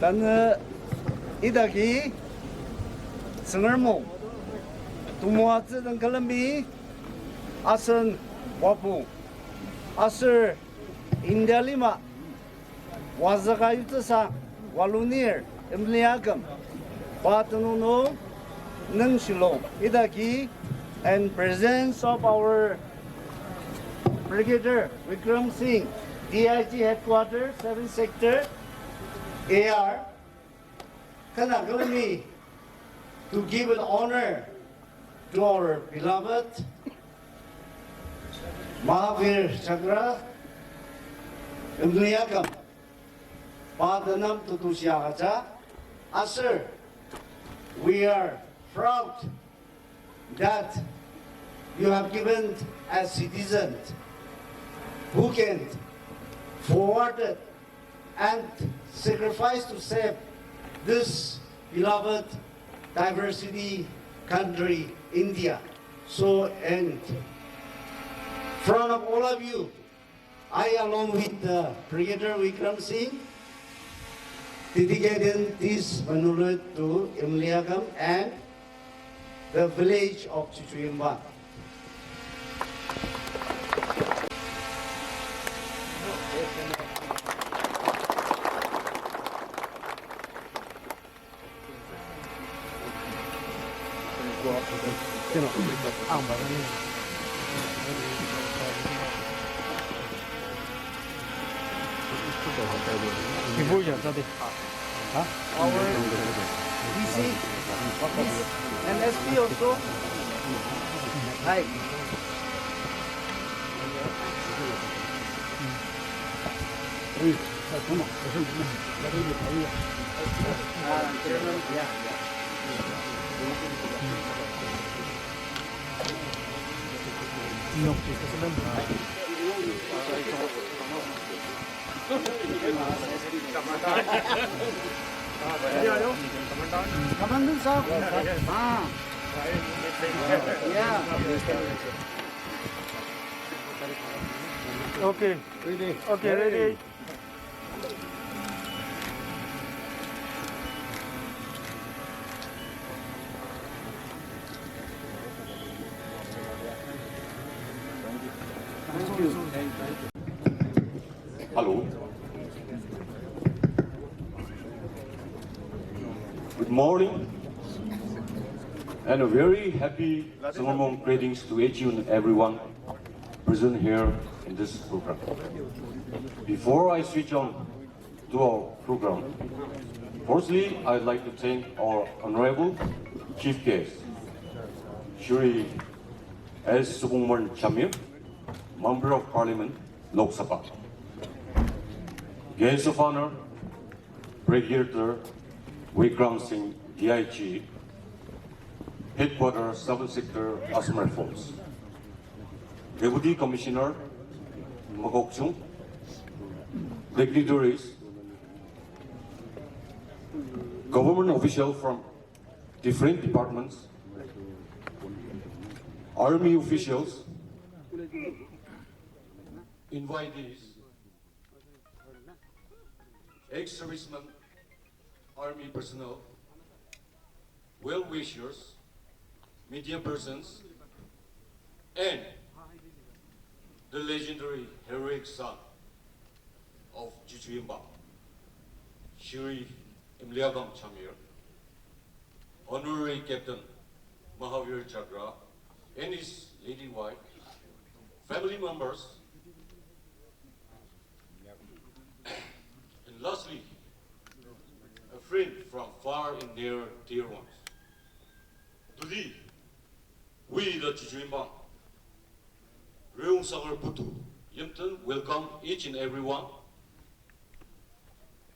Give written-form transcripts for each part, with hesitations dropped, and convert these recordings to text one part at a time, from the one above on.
Dan idaki sengermo tumua zedeng kelembi asen wapu aser India lima wazaka yutasa walunir emliagam patununo nengshilo idaki and presence of our Brigadier Vikram Singh, DIG headquarters 7th sector AR Kanagalami, to give an honor to our beloved Mahavir Chakra Emliyakam Padanam Tutusyakacha. Sir, we are proud that you have given as citizens who can forward it and sacrifice to save this beloved diversity country, India. So, and front of all of you, I along with Brigadier Vikram Singh dedicated this monument to Emliagam and the village of Chuchuyamba. Our DC and SP also. Hi. Kamandan sah. Yeah. Okay. Ready. Okay, ready. Hello. Good morning and a very happy Sangomong greetings to each and everyone present here in this program. Before I switch on to our program, firstly I'd like to thank our Honorable Chief Guest, Shri S. Sukhumar Chamir, Member of Parliament, Lok Sabha. Guest of Honor, Brigadier Vikram Singh, DIG, Headquarters, 7th Sector, Assam Rifles. Deputy Commissioner, Magok Chung, dignitaries, government officials from different departments, army officials, invitees, ex-servicemen, army personnel, well-wishers, media persons, and the legendary heroic son of Jichuyimba, Shri Imliagam Chamir, Honorary Captain Mahavir Chakra, and his lady wife, family members, and lastly, a friend from far and near dear ones. Today, we the Jichuyimba, Reung Sangar Putu, Yimton, welcome each and every one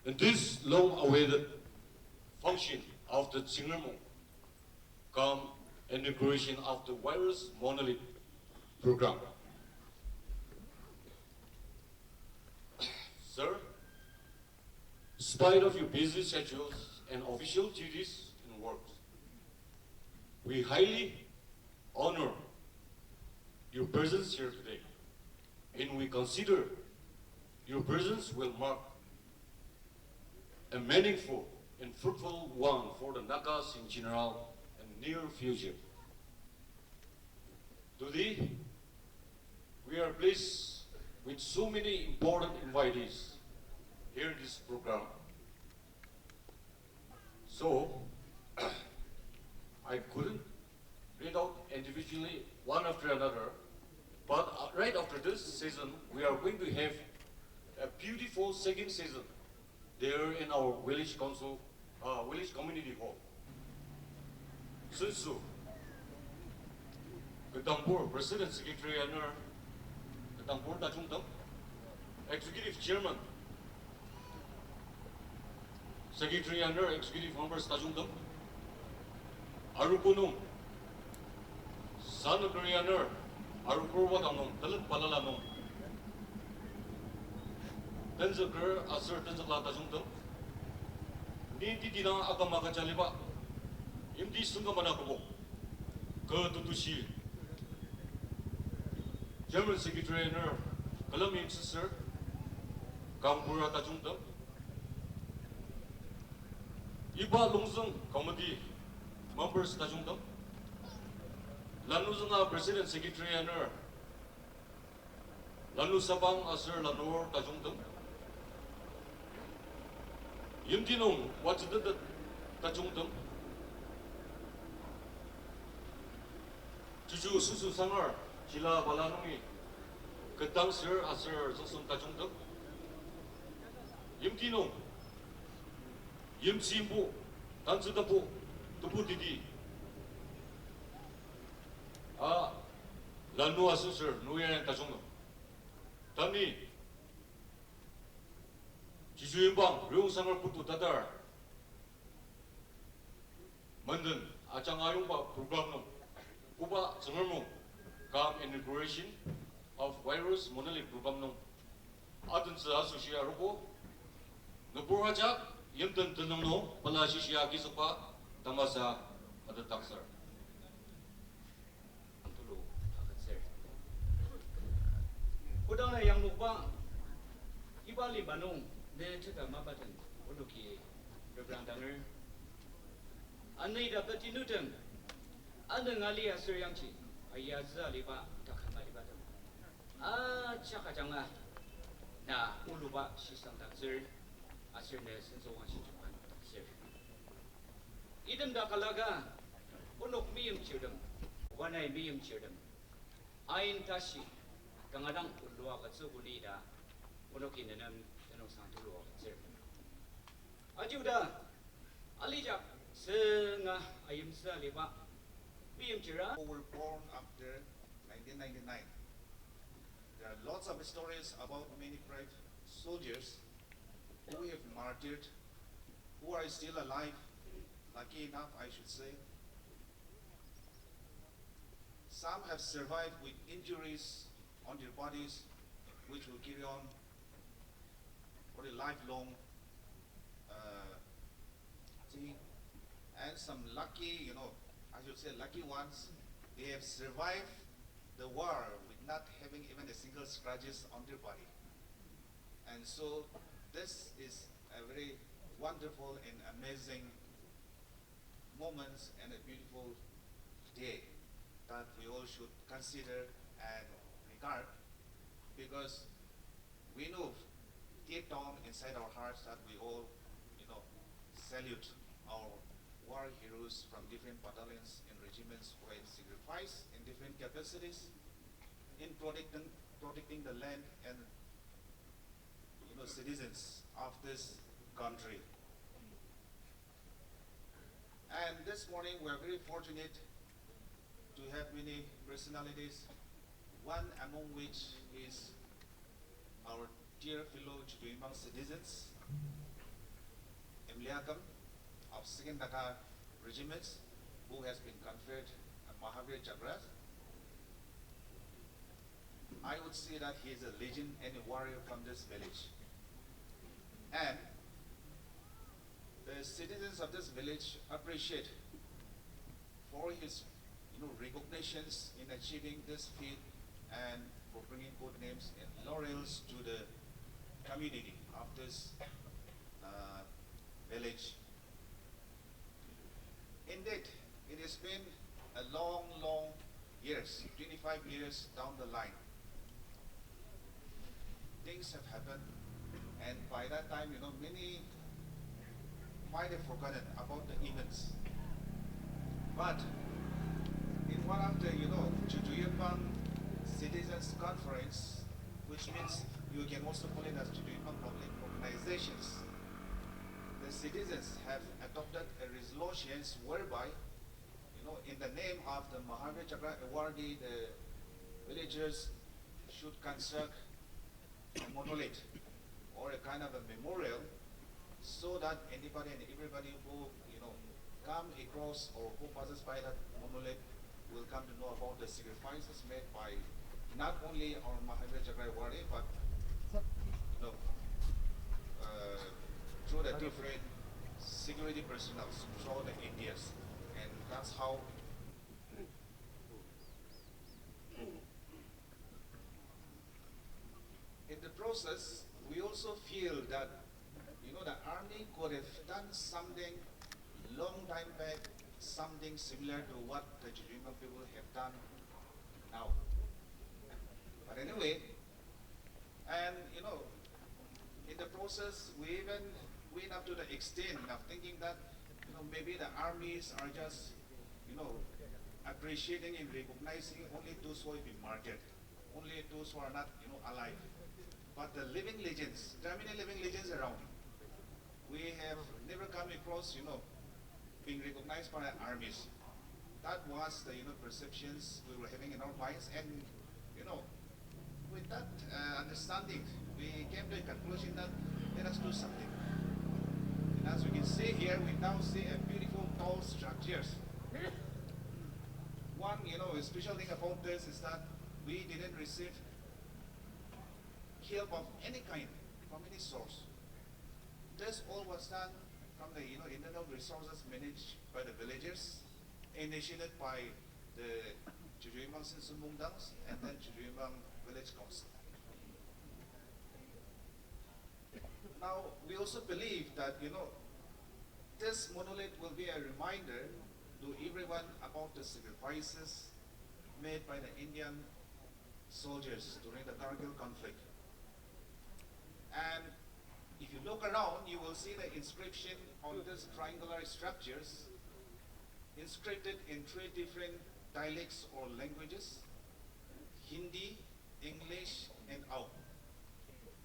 in this long-awaited function of the Tsingermo, come inauguration of the Virus Monolith program. Sir, in spite of your busy schedules and official duties and works, we highly honor your presence here today, and we consider your presence will mark a meaningful and fruitful one for the Nagas in general and near future. Today, we are pleased with so many important invitees here in this program. So, I couldn't read out individually one after another, but right after this season, we are going to have a beautiful second season there in our village council, village community hall. Sunsu, Ketampur President Secretary Anur, Ketampur Tajungtam, Executive Chairman, Secretary Anur, Executive Members Tajungtam, Arupunum, Sanukuri Anur, Arupurwatanum, Dalit Palalanum, Tenzaker, Asir Tenzakla Tajungtam, Ninti Dina Akamaka Chaliba, Imdi Sungamanakubo, Kurtutushi, German Secretary Anur, Kalamim Sister, Kampura Tajungtam, Iba Lungzung Committee Members Tajungtam, Lanuzanga President Secretary Anur, Lanu Sabang Asir Lanur Tajungtam, Yimdinong Wajidad Tajungtam, Juju Susu Sangar, Chila Balanungi, Ketang Sir Asir Zosun Tajungtam, Yimdinong, Yimsimbu, Tansudapu, Tupu Didi, Lanu Asusir, Nuyan Tajungtam, Tani, Jijuimbang, Reung Sangar Putu Tadar, Mandan, Achang Ayungba program, Kuba Sangarmung, Kam inauguration of Virus Monolith program, Adan Sasushia Rupo, Nupurajak, Yimton Tunano, Palashishia Kisapa, Tamasa, Adataksar. Udang yang lupa, ibali Bandung, dia cakap mabatan, unuki program danger. Anai dapat tinutan, anda ngali asur yang ci, ayah zaliba takkan malibatan. Cakap jangan, nah ulupa sistem danger, asur ne sensuang sistem danger. Idem dah kalaga, unuk miyum ciudem, wanai miyum ciudem, ain tashi. Kadang ulua katsu gulida, unokin nenam nenong santu luar katsu. Ajuda, alijak sengah ayam saliba, biyam cira. Who were born after 1999. There are lots of stories about many brave soldiers who have martyred, who are still alive lucky enough, I should say. Some have survived with injuries on their bodies, which will carry on for a lifelong thing. And some lucky, I should say lucky ones, they have survived the war with not having even a single scratches on their body. And so this is a very wonderful and amazing moment and a beautiful day that we all should consider and regard, because we know deep down inside our hearts that we all, salute our war heroes from different battalions and regiments who have sacrificed in different capacities in protecting the land and citizens of this country. And this morning we are very fortunate to have many personalities, one among which is our dear fellow Chutuimbang citizens, Mliakam of 2nd Naka Regiment, who has been conferred a Mahavir Chakra. I would say that he is a legend and a warrior from this village. And the citizens of this village appreciate for his recognitions in achieving this feat and for bringing good names and laurels to the community of this village. Indeed, it has been a long, long years, 25 years down the line. Things have happened, and by that time, many might have forgotten about the events. But in one of the, Chutuimbang Citizens Conference, which means you can also call it as Chutuimbang Public Organizations, the citizens have adopted a resolutions whereby, in the name of the Mahavir Chakra awardee, the villagers should construct a monolith or a kind of a memorial, so that anybody and everybody who come across or who passes by that monolith will come to know about the sacrifices made by not only our Mahavir Chakra awardee, but through the different security personnel throughout the Indias. And that's how in the process we also feel that the army could have done something long time back, something similar to what the Chutuimbang people have done now. But anyway, and in the process we even went up to the extent of thinking that maybe the armies are just appreciating and recognizing only those who have been martyred, only those who are not alive. But the living legends, there are many living legends around. We have never come across being recognized by armies. That was the perceptions we were having in our minds, and with that understanding, we came to a conclusion that let us do something. And as we can see here, we now see a beautiful tall structures. One special thing about this is that we didn't receive help of any kind from any source. This all was done from the internal resources managed by the villagers, initiated by the Chutuimbang Sinsumbungdangs and then Chutuimbang Village Council. Now, we also believe that this monolith will be a reminder to everyone about the sacrifices made by the Indian soldiers during the Kargil conflict. And if you look around, you will see the inscription on these triangular structures, inscribed in 3 different dialects or languages: Hindi, English, and Ao,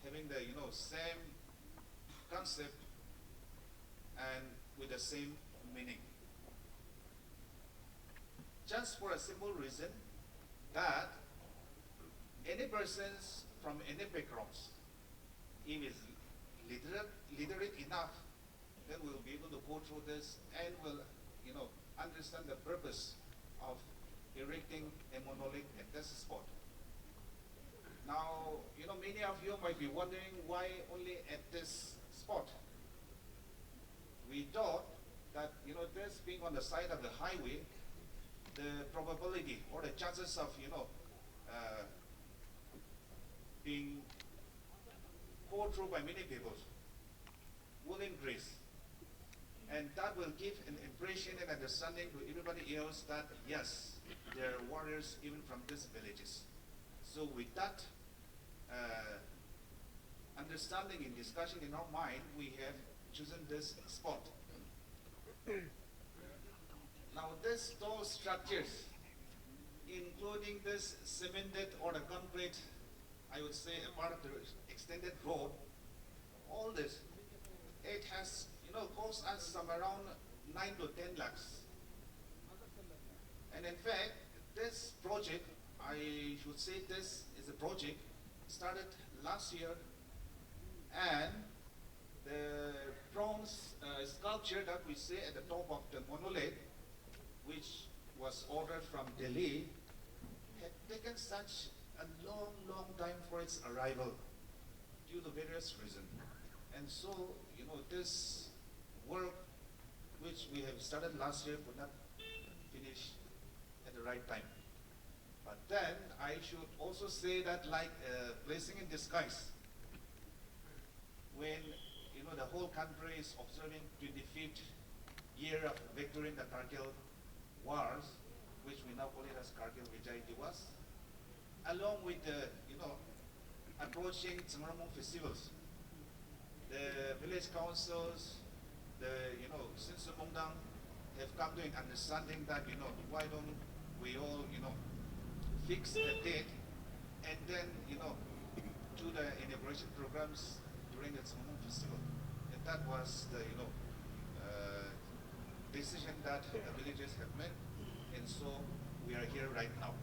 having the same concept and with the same meaning. Just for a simple reason that any persons from any backgrounds, if is literate enough then we'll be able to go through this and will, understand the purpose of erecting a monolith at this spot. Now, many of you might be wondering why only at this spot. We thought that, this being on the side of the highway, the probability or the chances of, being go through by many people will increase. And that will give an impression and understanding to everybody else that, yes, there are warriors even from these villages. So with that understanding and discussion in our mind, we have chosen this spot. Now, these tall structures, including this cemented or the concrete, I would say a part of the extended road, all this, it has, cost us some around 9 to 10 lakhs. And in fact, this project, I should say this is a project started last year, and the bronze sculpture that we see at the top of the monolith, which was ordered from Delhi, had taken such a long time for its arrival due to various reasons. And so, this work which we have started last year could not finish at the right time. But then I should also say that, like a blessing in disguise, when the whole country is observing 25th year of victory in the Kargil wars, which we now call it as Kargil Vijay Diwas, along with the approaching Tsemarmong festivals, the village councils, the Sinsumongdang have come to an understanding that why don't we all fix a date and then do the inauguration programs during the Tsemarmong festival. And that was the decision that the villagers have made, and so we are here right now.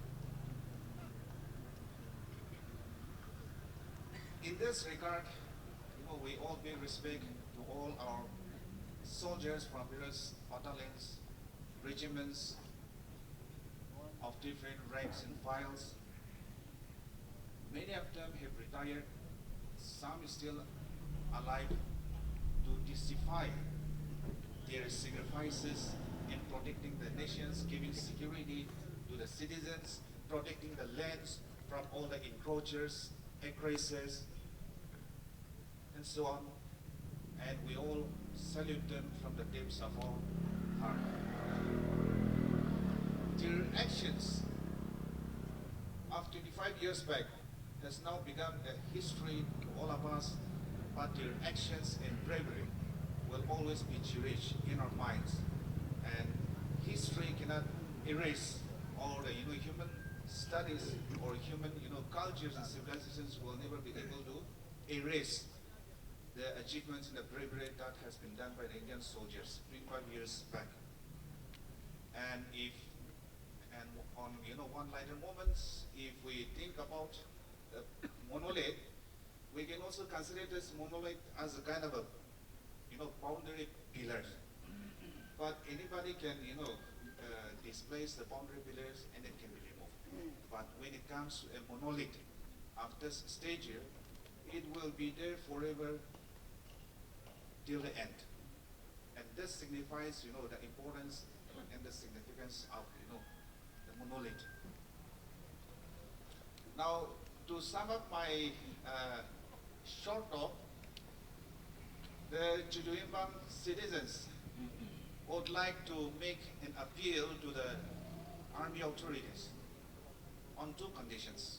In this regard, we all pay respect to all our soldiers from various battalions, regiments of different ranks and files. Many of them have retired, some are still alive to testify their sacrifices in protecting the nations, giving security to the citizens, protecting the lands from all the encroachers, aggressors, and so on. And we all salute them from the depths of our heart. Their actions of 25 years back has now become a history to all of us, but their actions and bravery will always be cherished in our minds. And history cannot erase, or the human studies or human cultures and civilizations will never be able to erase the achievements and the bravery that has been done by the Indian soldiers 25 years back. And on one lighter moments, if we think about the monolith, we can also consider this monolith as a kind of a boundary pillars. But anybody can displace the boundary pillars and it can be removed. But when it comes to a monolith of this stage here, it will be there forever till the end. And this signifies the importance and the significance of the monolith. Now, to sum up my short talk, the Chuduimbang citizens would like to make an appeal to the army authorities on two conditions.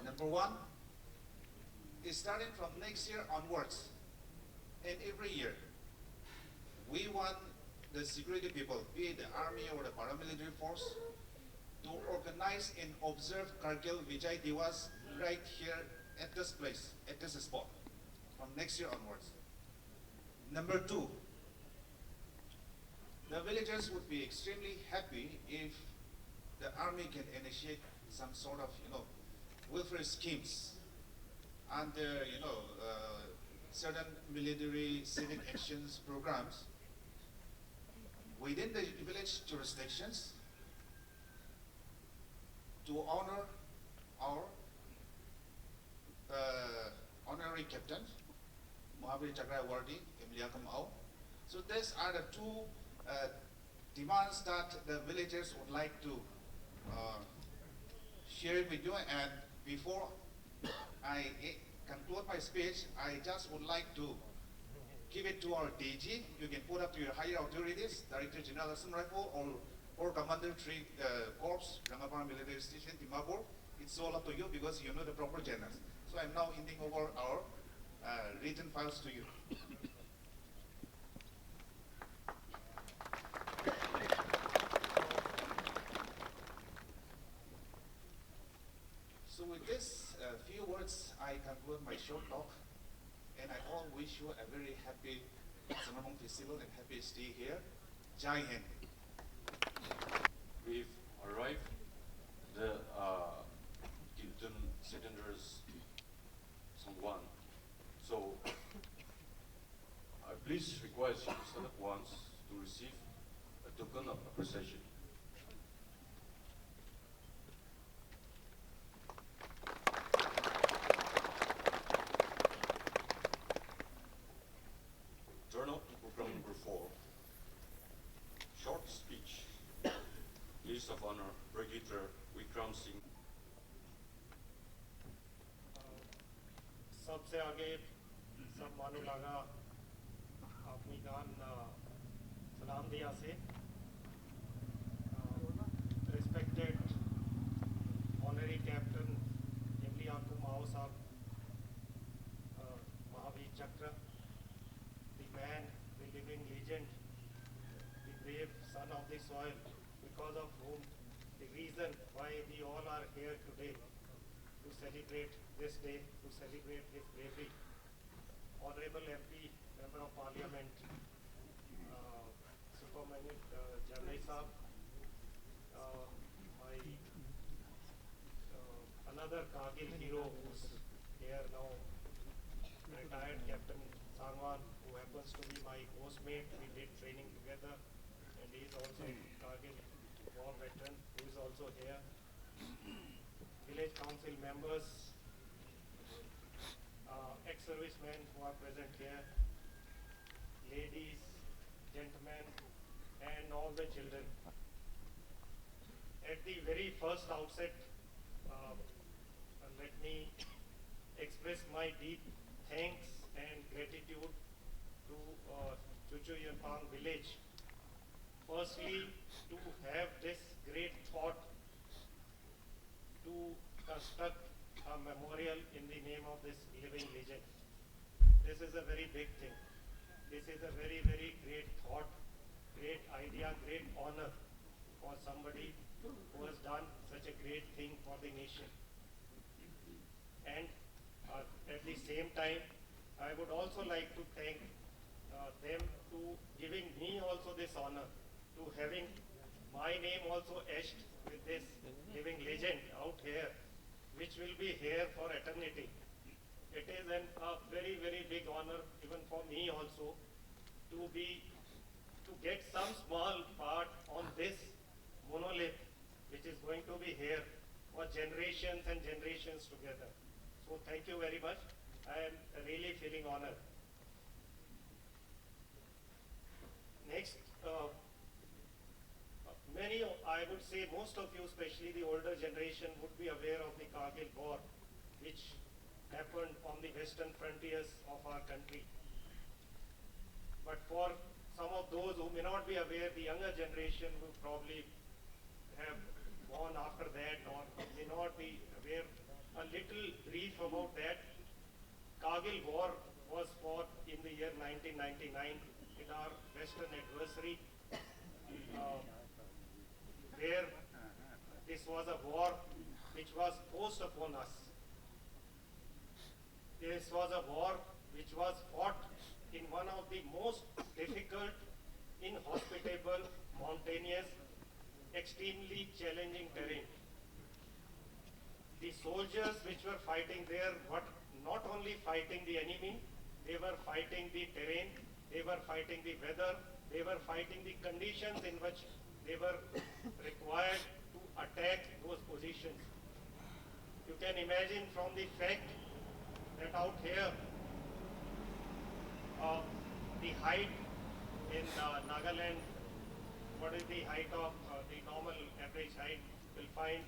Number one, is starting from next year onwards, and every year, we want the security people, be it the army or the paramilitary force, to organize and observe Kargil Vijay Diwas right here at this place, at this spot, from next year onwards. Number two, the villagers would be extremely happy if the army can initiate some sort of, welfare schemes under, certain military civic actions programs within the village jurisdictions to honor our honorary captain, Mahavir Chakra awardee, Imliakam Ao. So these are the two demands that the villagers would like to share with you. And before I conclude my speech, I just would like to give it to our DG. You can put up to your higher authorities, Director General Assam Rifle or Commander 3 Corps, Rangapara Military Station, Dimapur. It's all up to you because you know the proper channels. So I'm now handing over our written files to you. So with this few words, I conclude my short talk, and I all wish you a very happy Sanamong Festival and happy stay here. Jai Hind. We've arrived at the Tilton Settlers Songwan. So I please request you to stand up once to receive a token of appreciation. Turn up to program number 4. Short speech. List of honor, Brigadier Vikram Singh. सबसे आगे सब मानो लगा अपनी गान सलाम दिया से रिस्पेक्टेड ऑनरी कैप्टन इमलियाकु माओ साहब महावीर चक्र the man, the living legend, the brave son of the soil, because of whom the reason why we all are here today to celebrate this day, to celebrate his bravery. Honorable MP, Member of Parliament, Superintendent Janai Saab, my another Kargil hero who's here now, retired Captain Sangwan, who happens to be my postmate. We did training together, and he is also Kargil war veteran, who is also here. Village council members, ex-servicemen who are present here, ladies, gentlemen, and all the children. At the very first outset, let me express my deep thanks and gratitude to Chuchu Yempang village. Firstly, to have this great thought to construct a memorial in the name of this living legend. This is a very big thing. This is a very, very great thought, great idea, great honor for somebody who has done such a great thing for the nation. And at the same time, I would also like to thank them to giving me also this honor, to having my name also etched with this living legend out here, which will be here for eternity. It is a very, very big honor even for me also to get some small part on this monolith, which is going to be here for generations and generations together. So thank you very much. I am really feeling honored. Next, many, I would say most of you, especially the older generation, would be aware of the Kargil War, which happened on the western frontiers of our country. But for some of those who may not be aware, the younger generation who probably have gone after that or may not be aware, a little brief about that. Kargil War was fought in the year 1999 in our western adversary, where this was a war which was forced upon us. This was a war which was fought in one of the most difficult, inhospitable, mountainous, extremely challenging terrain. The soldiers which were fighting there were not only fighting the enemy, they were fighting the terrain, they were fighting the weather, they were fighting the conditions in which they were required to attack those positions. You can imagine from the fact that out here, the height in Nagaland, what is the height of the normal average height will find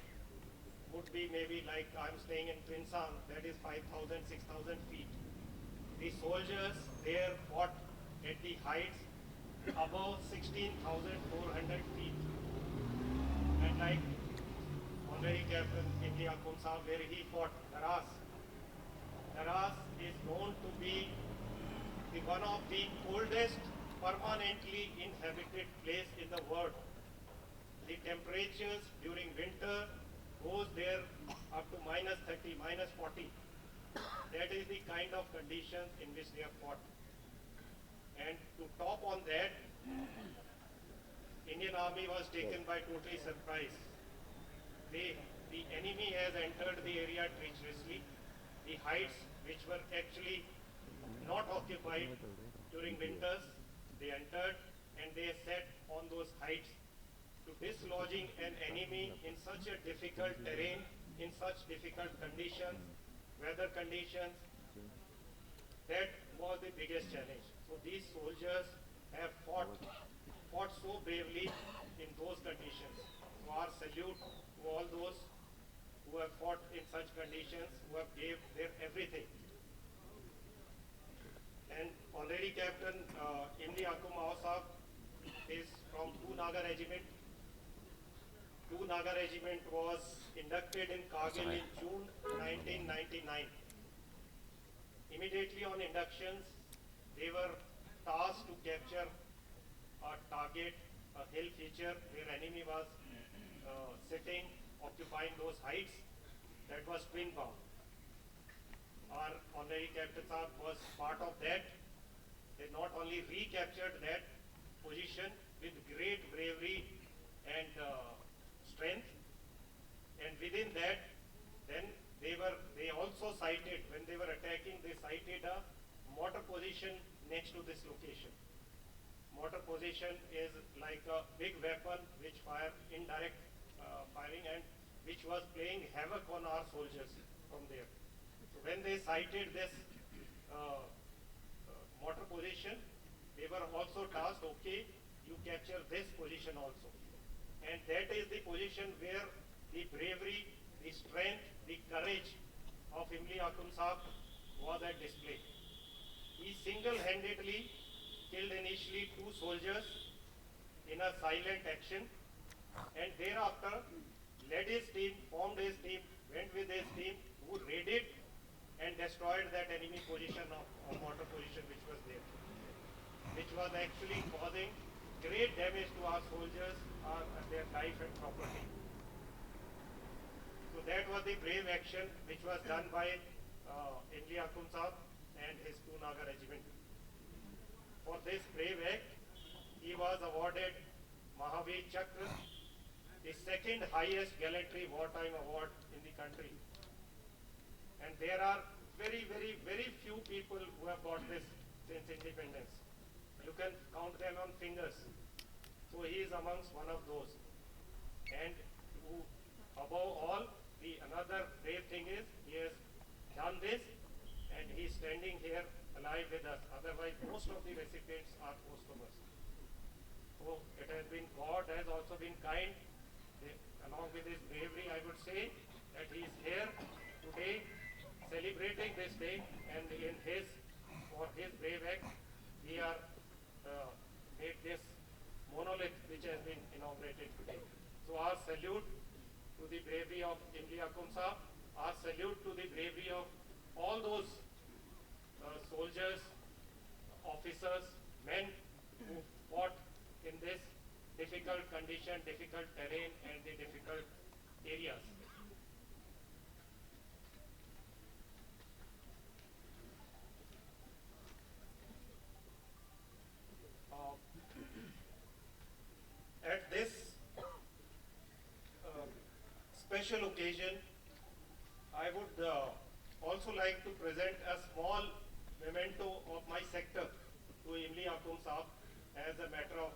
would be maybe like I'm staying in Pinsang, that is 5,000, 6,000 feet. The soldiers there fought at the heights above 16,400 feet. And like Honorary Captain India Kumsa, where he fought Daras. Daras is known to be one of the coldest permanently inhabited place in the world. The temperatures during winter goes there up to -30, -40. That is the kind of conditions in which they have fought. And to top on that, Indian Army was taken by totally surprise. The enemy has entered the area treacherously. The heights which were actually not occupied during winters, they entered and they sat on those heights to dislodging an enemy in such a difficult terrain, in such difficult conditions, weather conditions. That was the biggest challenge. So these soldiers have fought so bravely in those conditions. So our salute to all those who have fought in such conditions, who have gave their everything. And Honorary Captain Imli Akum Awasab is from 2 Naga Regiment. 2 Naga Regiment was inducted in Kargil in June 1999. Immediately on inductions, they were tasked to capture a target, a hill feature where enemy was sitting, occupying those heights. That was Twin Bound. Our Honorary Captain Saab was part of that. They not only recaptured that position with great bravery and strength, and within that, then they also sighted, when they were attacking, they sighted a mortar position next to this location. Mortar position is like a big weapon which fire indirect firing and which was playing havoc on our soldiers from there. So when they sighted this mortar position, they were also tasked, okay, you capture this position also. And that is the position where the bravery, the strength, the courage of Imli Akum Saab was at display. He single-handedly killed initially 2 soldiers in a silent action, and thereafter led his team, formed his team, went with his team, who raided and destroyed that enemy position of mortar position which was there, which was actually causing great damage to our soldiers, their life and property. So that was the brave action which was done by Imli Akum Saab and his 2 Naga Regiment. For this brave act, he was awarded Mahavir Chakra, the second highest gallantry wartime award in the country. And there are very, very, very few people who have got this since independence. You can count them on fingers. So he is amongst one of those. And who, above all, another brave thing is he has done this and he is standing here alive with us. Otherwise, most of the recipients are posthumous. So it has been, God has also been kind. Along with his bravery, I would say that he is here today celebrating this day, and for his brave act, we are made this monolith which has been inaugurated today. So our salute to the bravery of Imli Akum Saab, our salute to the bravery of all those soldiers, officers, men who fought in this difficult condition, difficult terrain, and the difficult areas. At this special occasion, I would also like to present a small memento of my sector to Imli Akum Saab as a matter of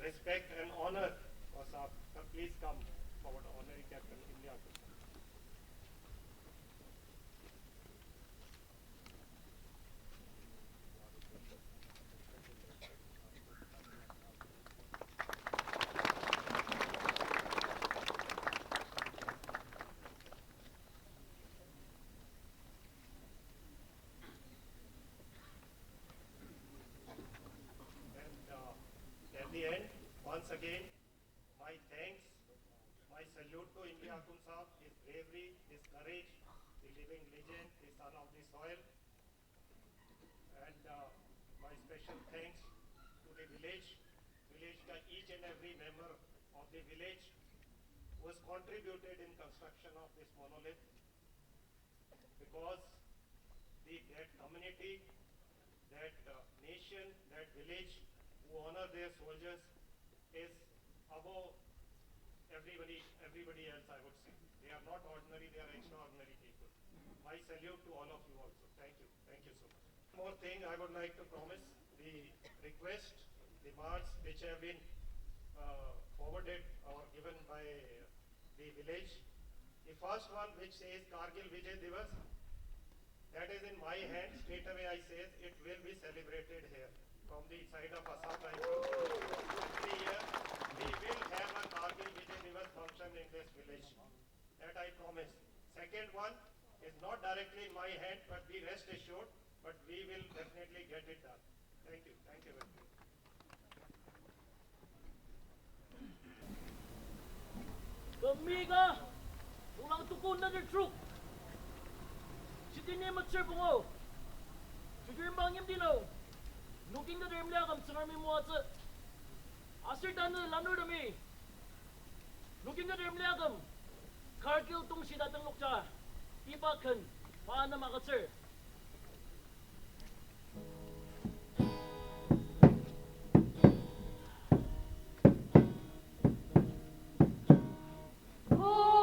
respect and honor for Saab. Sir, please come forward, Honorary Captain Imli Akum. And at the end, once again, my thanks, my salute to Imli Akum Saab, his bravery, his courage, the living legend, the son of the soil, and my special thanks to the village ka each and every member of the village who has contributed in construction of this monolith, because that community, that nation, that village who honor their soldiers is above everybody else, I would say. They are not ordinary, they are extraordinary people. My salute to all of you also. Thank you so much. One more thing I would like to promise, the request, the marks which have been forwarded or given by the village. The first one which says Kargil Vijay Divas, that is in my hand. Straight away I say it will be celebrated here from the side of Assam Rifle. Every year we will have a Kargil Vijay Divas function in this village. That I promise. Second one is not directly in my hand, but be rest assured, but we will definitely get it done. Thank you very much. Kamiga, ulang tukun na ng truck. Si Tinemat Sir Bungo, si Girimbang Dino, looking na rin lakam sa nami mo at sa Asir Dana Lanur Dami, looking na rin lakam, Kargil tong si Datang Lukcha, Ipakan, paana makat sir. Oh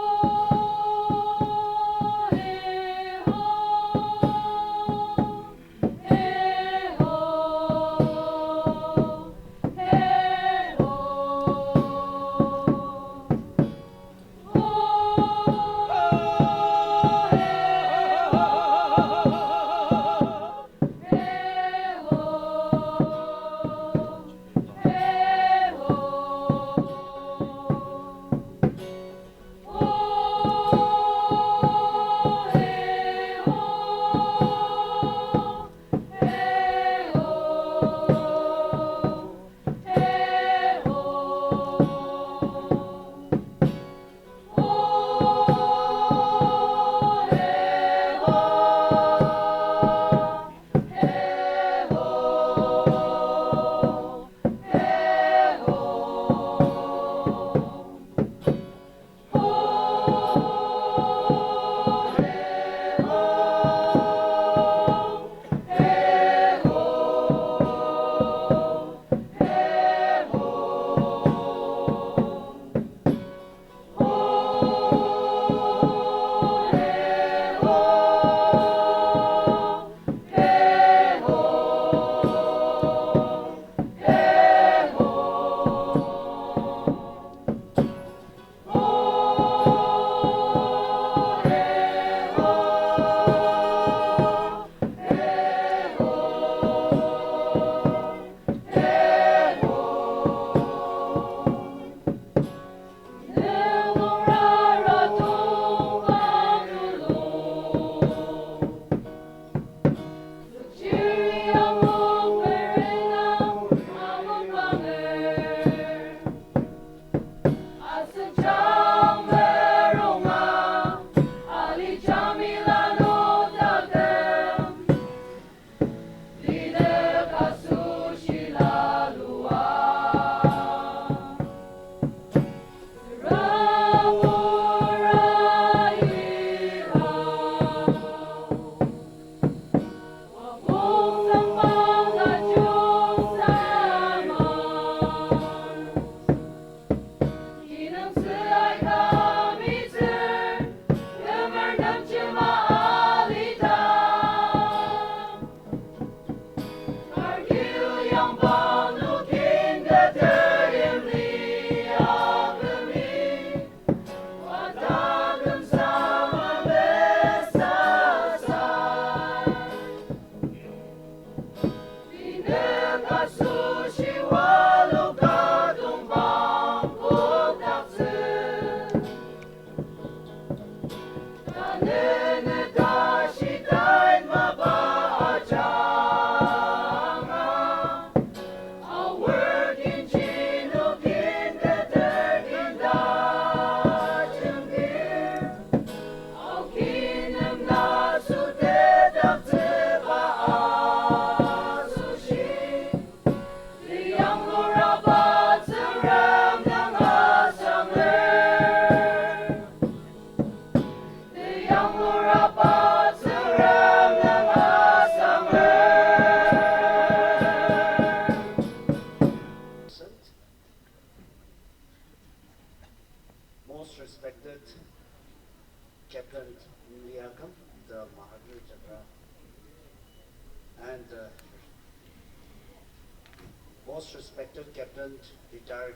most respected Captain retired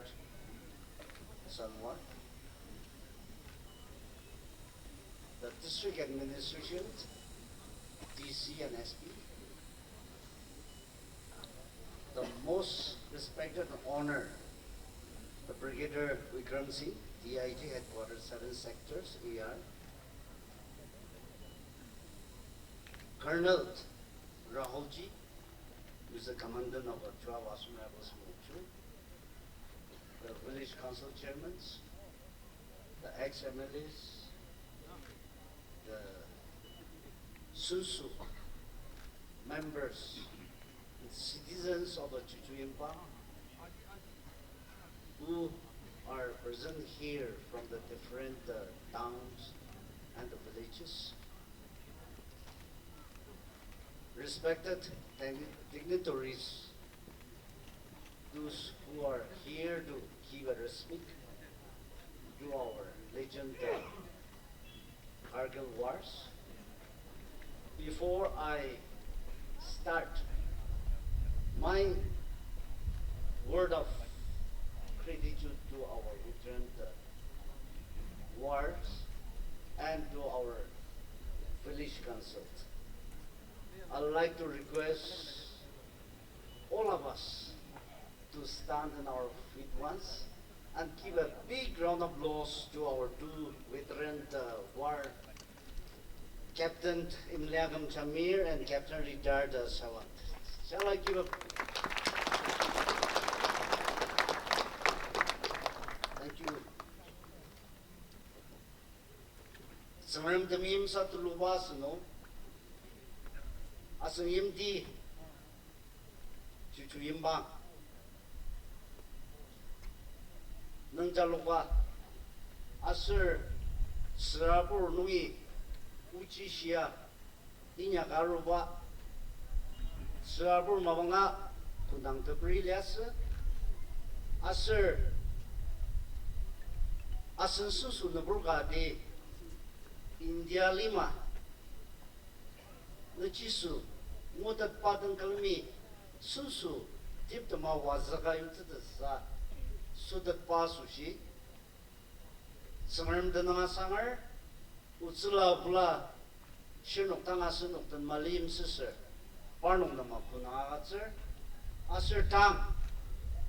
Sanwar, the district administration, DC and SP, the most respected and honored, the Brigadier Vikram Singh, DIG headquarters, 7 sectors, AR, Colonel Rahulji, who is the commandant of Chua Wasum Rebels Mochu, the village council chairmen, the ex-MLAs, the Sunsu members, the citizens of the Chuchuyimpa, who are present here from the different towns and the villages. Respected dignitaries, those who are here to give a respect to our legend Kargil Wars. Before I start my word of gratitude to our veteran wars and to our village council, I'd like to request all of us to stand on our feet once and give a big round of applause to our 2 veteran war Captain Imliagam Chamir and Captain retired Sawant. Shall I give a... Thank you. Samaram Tamim sa tulubas, no? Asang yimdi Chuchuyimba nang jaluka asir Srapur nui Uchishia inya karuba Srapur mabanga kundang tebrilas asir asan susu naburga di India 5 nachisu ngodat padang kalmi susu tiptama wazaka yutsa sudat pasushi sangaram dananga sangar utsula pula shinok tanga sunok tan malim sisir parnong nama punanga sir asir tam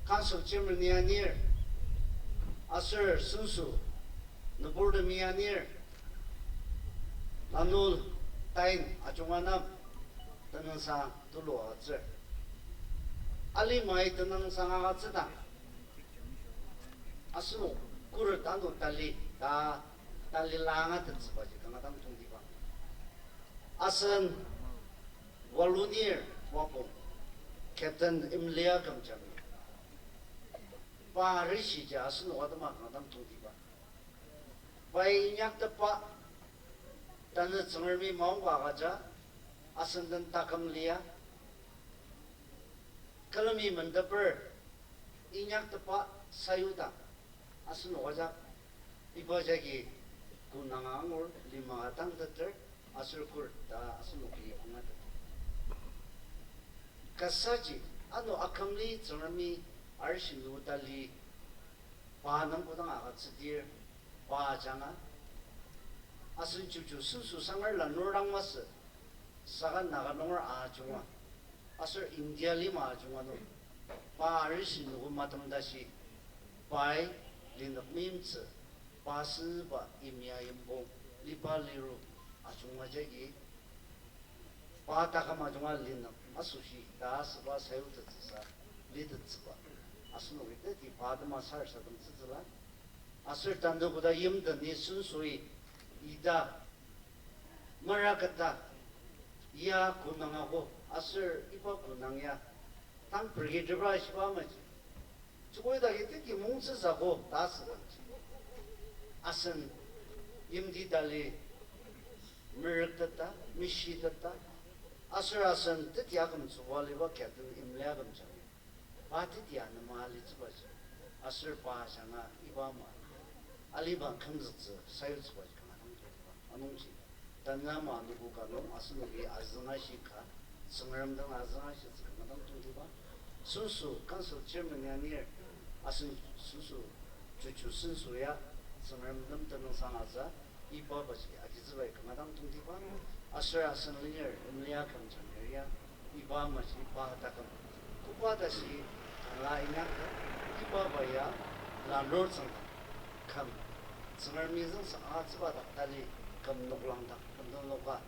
council chairman nianir asir susu naburda mianir nanul tain achunganam tanang sa tulo atser ali mai tanang sa nga atsita asno kur tando tali langa tatspa ji kanga tam tung diba asan walunir wapong Captain Imlia Kamchami pa rishi ja asno adama kanga tam tung diba bai nyak tapa tanah cengermi mau bagaja asan dan takam lia kalami mendaper inyak tepa sayuda asan wajak ibajagi kunangangur 5 atang teter asur kur da asan uki angat kasaji ano akamli cengermi arshinu tali pahanam kudang agat sedir pajanga asun cucu susu sangar la nurang mas sagan naga nongar ajunga asur India 5 ajunga no pa arisin no matam dashi pai linok mimts pasu ba imya imbo lipa liru ajunga jagi pa takama ajunga linok asushi das ba sayu tsa lidts ba asun wite di padma sar sadam tsla asur tando kuda yimda ni sunsui ida marakata ya kunangako asir ipa kunangya tang brigade bra shiba maji chukoida gite ki mungsa sako das asan yimdi dali mirakata mishitata asir asan tityagam suwaliba Captain Imliagam chami patitya namali chubaji asir paasana ibama aliba khamzatsu sayul chubaji anungji tanama nugu kanong asunugi azanga shika sangaram dang azanga shika ngadang tungdiba Sunsu Council Chairman Yanir Asun Susu Chuchu Sunsuya Sunram Namtanang Sanaza Ipa Baji Akizway Kamadam Tuntipa Asura Asun Linear Umlia Kamchangaria Ipa Maji Ipa Takam Kupadashi La Inaka Ipa Baya La Lord Sang Kam Sunram Mizan Satsba Tali Kam Noklanda Kandoloka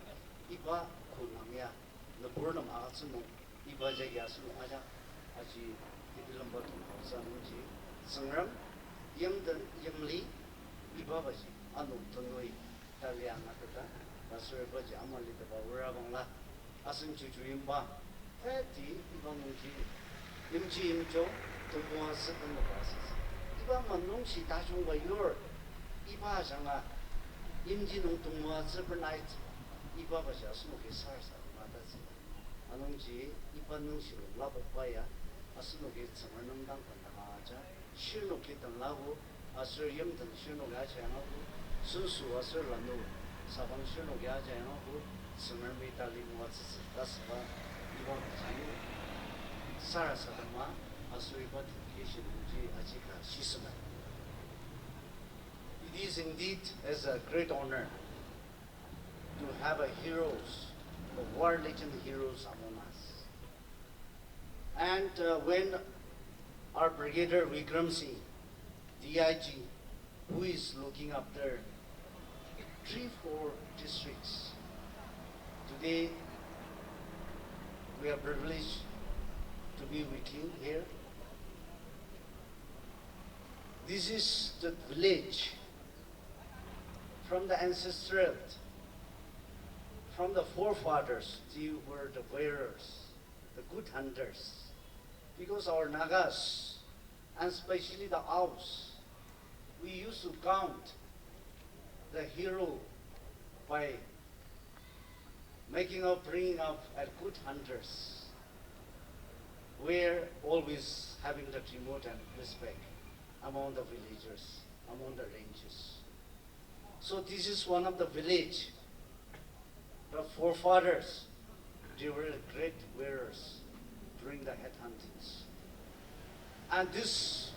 Ipa Kunamia the Burnham Atsuno Ipa Jayasu Aja Aji Idilamba Sanuji Sunram Yamdan Yamli Ibabaji Anu Tunui Taliana Kata Nasur Baji Amali the Bawurabangla Asun Chuimba Fati Ibamuji Imji Imjo Tumua Second Process Iba Manung Shi Tachunga Yor Iba Janga Imji Nung Tumua Supernight Ibabaji Asumuki Sarsa Matazi Anungji Ibanungshi Labapaya Asumuki Samanundang Pandamaja Shinuki Tanlago Asur Yamdan Shinugaja Susu Asur Lanu Sabang Shinugaja Sumermi Tali Muatsis Tasba Iban Tani Sarasatama Asuribat Kishinuji Ajika Shisuma. It is indeed as a great honor to have a heroes, the war legend heroes among us. And when our Brigadier Vikram Singh, DIG, who is looking after 3-4 districts, today we are privileged to be with you here. This is the village from the ancestral, from the forefathers. They were the warriors, the good hunters. Because our Nagas, and especially the Aus, we used to count the hero by making up, bringing up as good hunters. We're always having the tribute and respect among the villagers, among the ranges. So this is one of the village. The forefathers, they were great warriors during the headhuntings. And this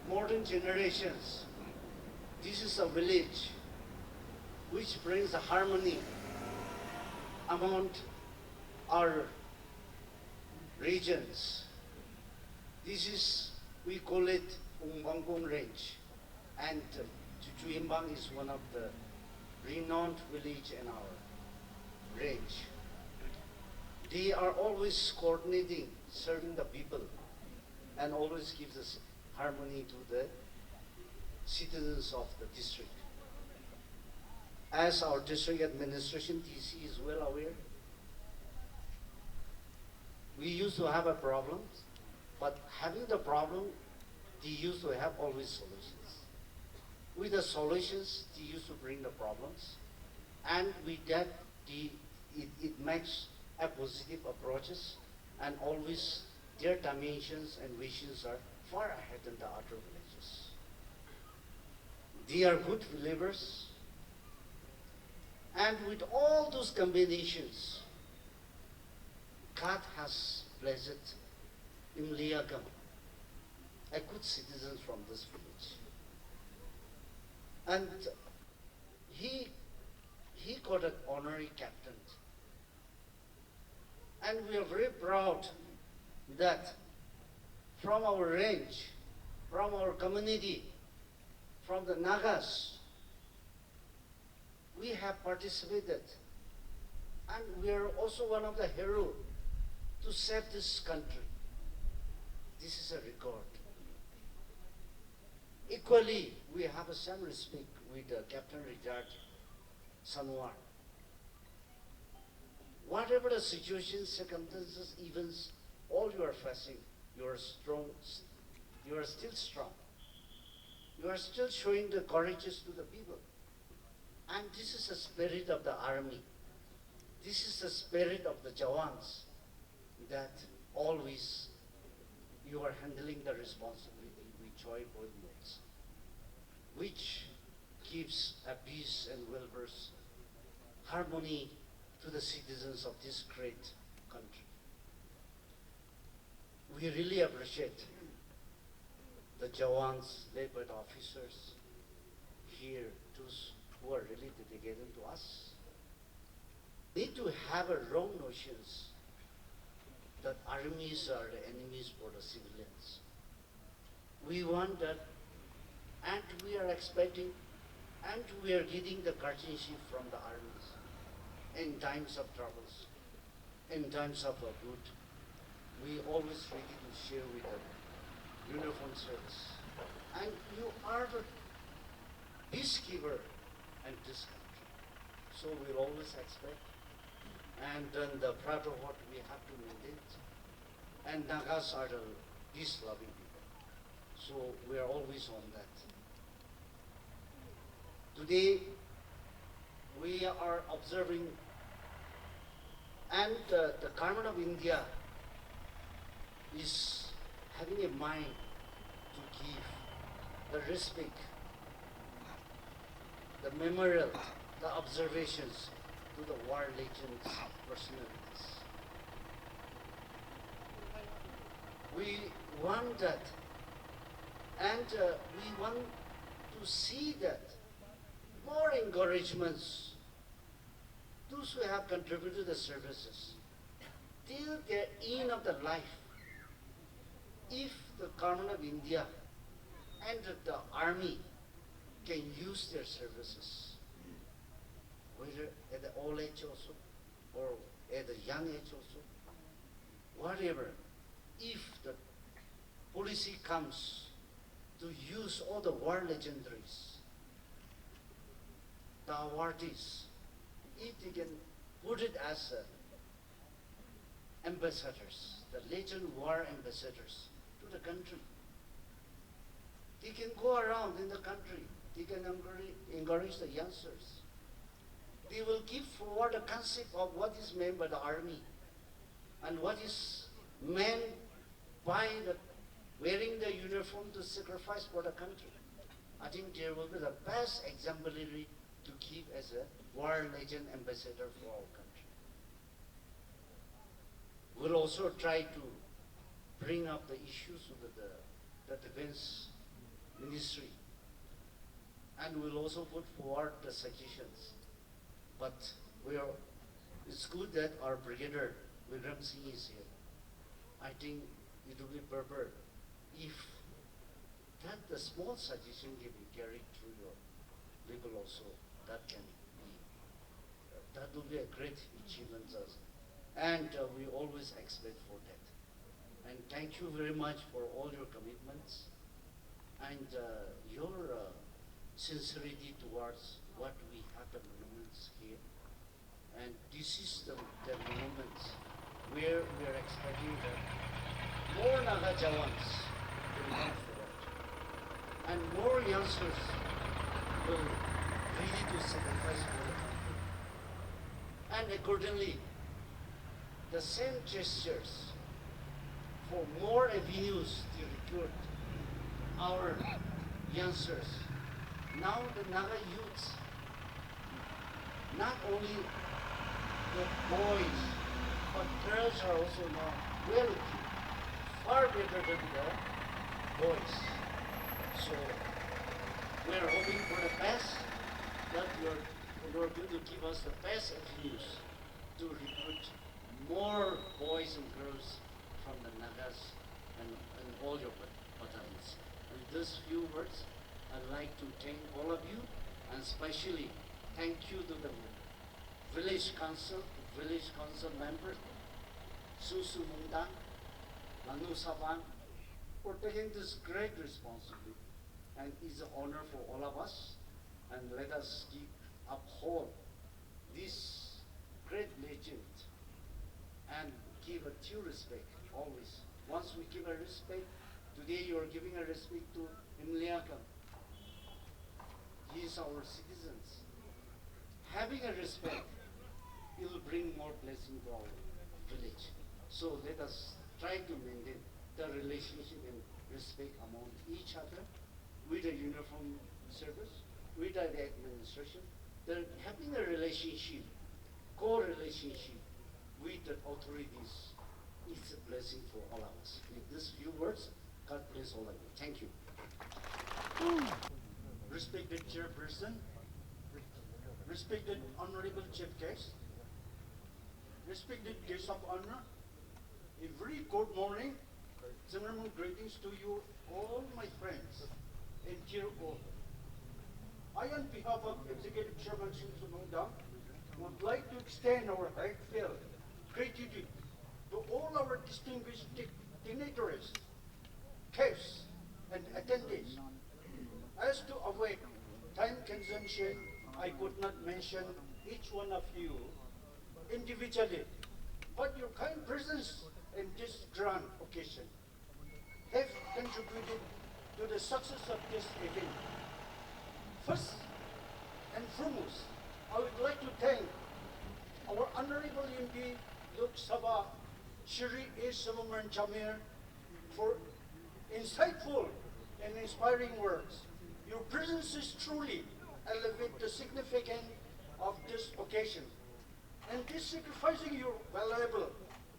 modern generations, this is a village which brings a harmony among our regions. This is, we call it Umbangkong Range, and Chuchuimbang is one of the renowned village in our range. They are always coordinating, serving the people, and always gives us harmony to the citizens of the district. As our district administration, DC, is well aware, we used to have a problem, but having the problem, they used to have always solutions. With the solutions, they used to bring the problems, and with that, it makes a positive approaches, and always their dimensions and visions are far ahead than the other villages. They are good believers, and with all those combinations, God has blessed Imliagam, a good citizen from this village. And he got an honorary captain. And we are very proud that from our range, from our community, from the Nagas, we have participated. And we are also one of the heroes to save this country. This is a record. Equally, we have a same respect with Captain Richard Sanwar. Whatever the situations, circumstances, events, all you are facing, you are strong. You are still strong. You are still showing the courageous to the people. And this is the spirit of the army. This is the spirit of the Jawans, that always you are handling the responsibility with joy both modes, which gives a peace and well-versed harmony to the citizens of this great country. we really appreciate the Jawans, labor officers here, those who are really dedicated to us. Need to have a wrong notions that armies are the enemies for the civilians. We want that, and we are expecting, and we are getting the guardianship from the armies in times of troubles, in times of good. We always ready to share with them uniform service. And you are the peacekeeper in this country. So we'll always expect. And then the proud of what we have to maintain. And Nagas are the peace-loving people. So we are always on that. Today, we are observing, and the government of India is having a mind to give the respect, the memorial, the observations to the war legends personalities. We want that, and we want to see that more encouragements, those who have contributed the services, till their end of the life. If the government of India and the army can use their services, whether at the old age also, or at the young age also, whatever, if the policy comes to use all the war legendaries, the awardees, if they can put it as ambassadors, the legend war ambassadors to the country, they can go around in the country, they can encourage the youngsters. They will give forward the concept of what is meant by the army and what is meant by the wearing the uniform to sacrifice for the country. I think there will be the best exemplary to keep as a war legend ambassador for our country. We'll also try to bring up the issues of the defense ministry, and we'll also put forward the suggestions. But it's good that our brigadier Vikram Singh is here. I think it will be better if that the small suggestion can be carried through your level also. That will be a great achievement, and we always expect for that. And thank you very much for all your commitments and your sincerity towards what we have the monuments here. And this is the moments where we are expecting that more Naga Jawans will come forward and more youngsters will ready to sacrifice for the country. And accordingly, the same gestures for more avenues to recruit our youngsters. Now the Naga youths, not only the boys, but girls are also now well equipped, far better than the boys. So we are hoping for the best, that you are going to give us the best avenues to recruit more boys and girls from the Nagas and all your battalions. With these few words, I'd like to thank all of you, and especially thank you to the village council members, Susu Mundang, Manu Saban, for taking this great responsibility. And it's an honor for all of us, and let us uphold this great legend and give a due respect always. Once we give a respect, today you are giving a respect to Imliakam. He is our citizens. Having a respect, it will bring more blessing to our village. So let us try to maintain the relationship and respect among each other with the uniform service, with the administration. They're having a relationship, co-relationship with the authorities It's a blessing for all of us. With these few words, God bless all of you. Thank you. Respected Chairperson, respected Honorable Chief Guest, respected guests of honor, a very good morning. General greetings to you, all my friends and dear all. I, on behalf of Executive Chairman Shin Sunong-dam, would like to extend our heartfelt gratitude to all our distinguished dignitaries, guests, and attendees. As to avoid time consumption, I could not mention each one of you individually, but your kind presence in this grand occasion have contributed to the success of this event. First and foremost, I would like to thank our Honorable MP Lok Sabha Shri A. Suvaman Jamir for insightful and inspiring words. Your presence is truly elevate the significance of this occasion, and this sacrificing your valuable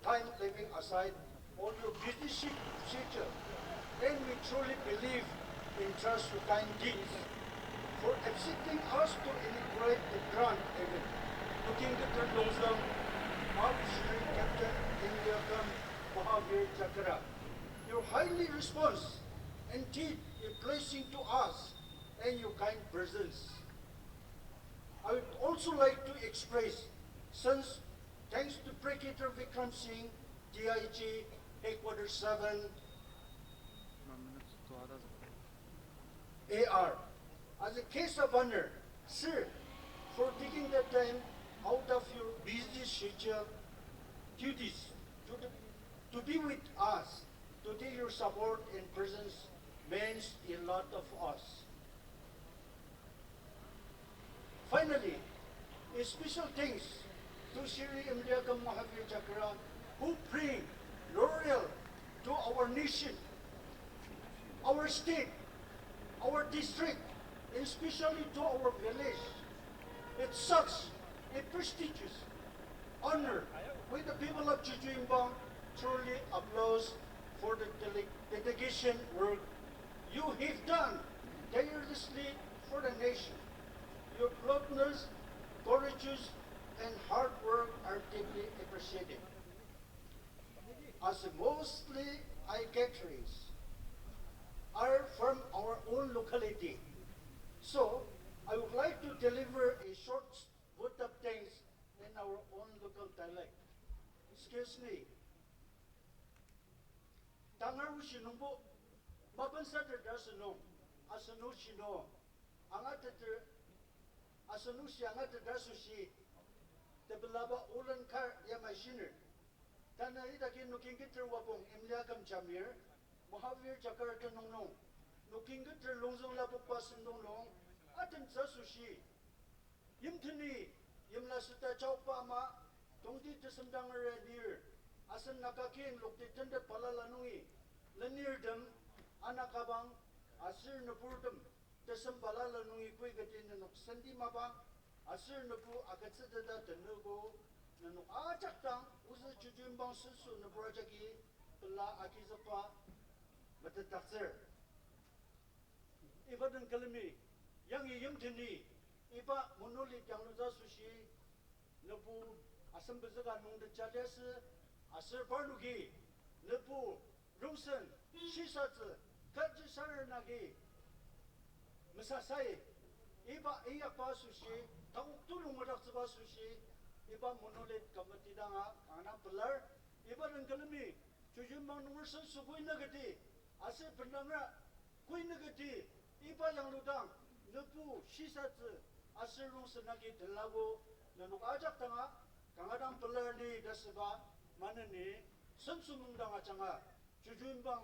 time leaving aside all your busy schedule, and we truly believe in trust to kind deeds for accepting us to inaugurate the grand event. Looking at the Longzang of Shri Captain Indiakam Mahavir Chakra, your highly response indeed a blessing to us and your kind presence. I would also like to express since thanks to Brigadier Vikram Singh, DIG, Headquarters 7, AR, as a case of honor, sir, for taking the time out of your busy schedule duties to be with us. Today your support and presence means a lot of us. Finally, a special thanks to Shri Indiakam Mahavir Chakra, who bring laurel to our nation, our state, our district, and especially to our village. It's such a prestigious honor with the people of Jujuimbang. Truly applause for the delegation work you have done tirelessly for the nation. Your boldness, courageous, and hard work are deeply appreciated. As mostly eye-catchers are from our own locality, so I would like to deliver a short vote of thanks in our own local dialect. Excuse me. Tangar Ushinumbo, Mabansa de Dasanum, Asanu Shino, Angata Asanushi Angata Dasushi, the Belaba Ulan Kar Yamashiner, Tana Idaki looking at her wabong, Imliakam Jamir, Mohavir Jakarta Nong, looking at her Longzong Lapupas and Nong, Atan Zasushi, Yimtini, Yimlasuta Chaupama, Tongdi Tasandangar near, Asan Nakakin looked at Tender Palalanui, Lanier them, Anakabang, Asir Napurdum, Tasam Palalanui Quigatin and Sandi Mabang, Asir Napu Akatsada the Nugo, Nanu Ajakang, Uza Jujumbang Susu Nabrajaki, Pala Akizapa, but the Taxer. Ibadan Kalimi, Young Yumtini, Iba Monoli Janguza Sushi, Napu, Asambazaga Nung the Chades, Asir Parnugi, Napu, Rumsen, Shisatsu, Kajisar Nagi, Masasai, Iba Iyapa Sushi, Tawtulu Madaksaba Sushi, Iba Monolit Kamatidanga, Anapalar, Iba and Kalami, Jujumbang Nurse Subui Nagati, Asir Penanga, Queen Nagati, Iba Yang Napu, Shisatsu, Asir Rumsenagi, Delago, Nanu Ajaktanga, Kangadang Pelarni, Dasaba, Manani, Samsumundanga Changa, Jujumbang,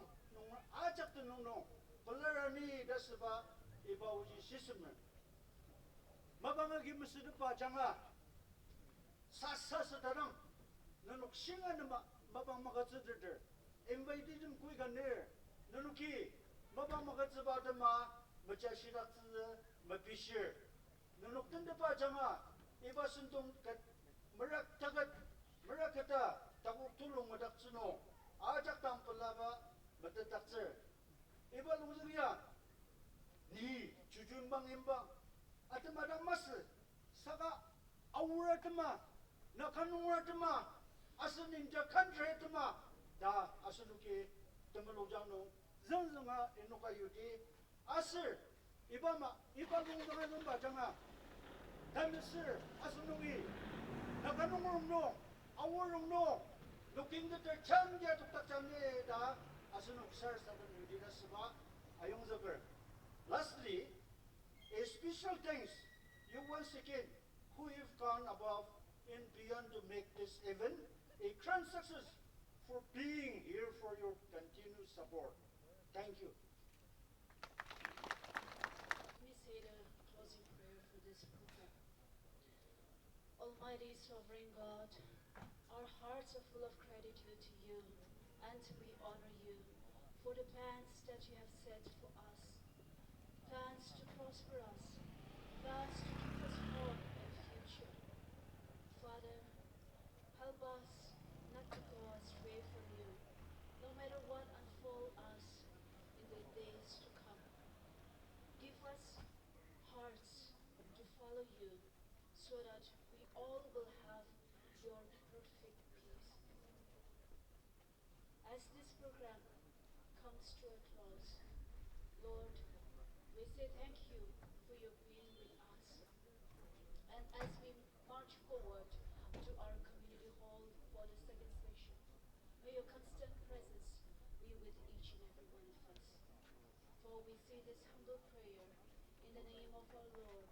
Ajak the Nono, Pelarni, Dasaba, Iba Uji Sisman. Mabangagi Masudupa Changa, Sasa Satanam, Nanuk Singa Mabang Magatsider, invited him quick and near, Nanuki, Mabang Magatsabadama, Machashirat, Mapishir, Nanuk Tendapa Changa, Iba Suntum Marak Tagat, Marakata, takuk tulung madak suno ajak tam pelaba matatak sir iba lungzuriya ni jujun bang imbang at madang mas saka awura tama nakanura tama asun ninja country tama da asunuki temelojang no zangzanga inuka yuti asir iba lungzuriya numba janga Sir, asunungi, nakanungurong no, awurong no, looking at their chamya to tachamye da, asunung sir sa kanudina saba, ayong zaber. Lastly, a special thanks you once again who have gone above and beyond to make this event a grand success for being here for your continued support. Thank you. Let me say the closing prayer for this program. Almighty Sovereign God, our hearts are full of gratitude to you, and we honor you for the plans that you have set for us. Plans to prosper us, plans to keep us warm and future. Father, help us not to go astray from you, no matter what unfold us in the days to come. Give us hearts to follow you so that we all will have your perfect peace. As this program comes to a close, Lord, we say thank you for your being with us. And as we march forward to our community hall for the second session, may your constant presence be with each and every one of us. For we say this humble prayer in the name of our Lord